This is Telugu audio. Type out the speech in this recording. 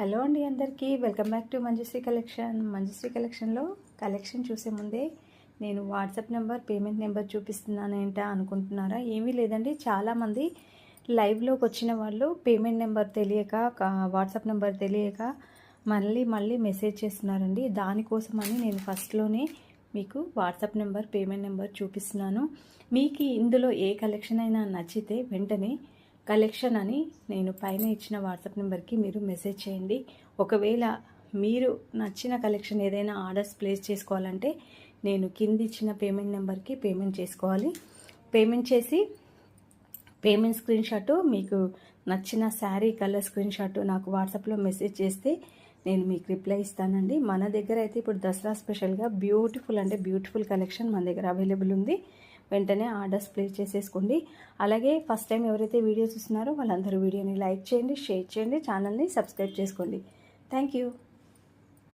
హలో అండి అందరికీ welcome back to Manjushree collection. Manjushree కలెక్షన్లో కలెక్షన్ చూసే ముందే నేను వాట్సాప్ నెంబర్ పేమెంట్ నెంబర్ చూపిస్తున్నాను ఏంటా అనుకుంటున్నారా? ఏమీ లేదండి, చాలామంది లైవ్లోకి వచ్చిన వాళ్ళు పేమెంట్ నెంబర్ తెలియక వాట్సాప్ నెంబర్ తెలియక మళ్ళీ మెసేజ్ చేస్తున్నారండి. దానికోసమని నేను ఫస్ట్లోనే మీకు వాట్సాప్ నెంబర్ పేమెంట్ నెంబర్ చూపిస్తున్నాను. మీకు ఇందులో ఏ కలెక్షన్ అయినా నచ్చితే వెంటనే కలెక్షన్ అని నేను పైన ఇచ్చిన వాట్సాప్ నెంబర్కి మీరు మెసేజ్ చేయండి. ఒకవేళ మీరు నచ్చిన కలెక్షన్ ఏదైనా ఆర్డర్స్ ప్లేస్ చేసుకోవాలంటే నేను కింద ఇచ్చిన పేమెంట్ నెంబర్కి పేమెంట్ చేసుకోవాలి. పేమెంట్ చేసి పేమెంట్ స్క్రీన్ షాట్, మీకు నచ్చిన శారీ కలర్ స్క్రీన్ షాట్ నాకు వాట్సాప్లో మెసేజ్ చేస్తే నేను మీకు రిప్లై ఇస్తానండి. మన దగ్గర అయితే ఇప్పుడు దసరా స్పెషల్గా బ్యూటిఫుల్ కలెక్షన్ మన దగ్గర అవైలబుల్ ఉంది. వెంటనే ఆర్డర్స్ ప్లేస్ చేసేసుకోండి. అలాగే ఫస్ట్ టైం ఎవరైతే వీడియో చూస్తున్నారో వాళ్ళందరూ వీడియోని లైక్ చేయండి, షేర్ చేయండి, ఛానల్ని సబ్స్క్రైబ్ చేసుకోండి. Thank you.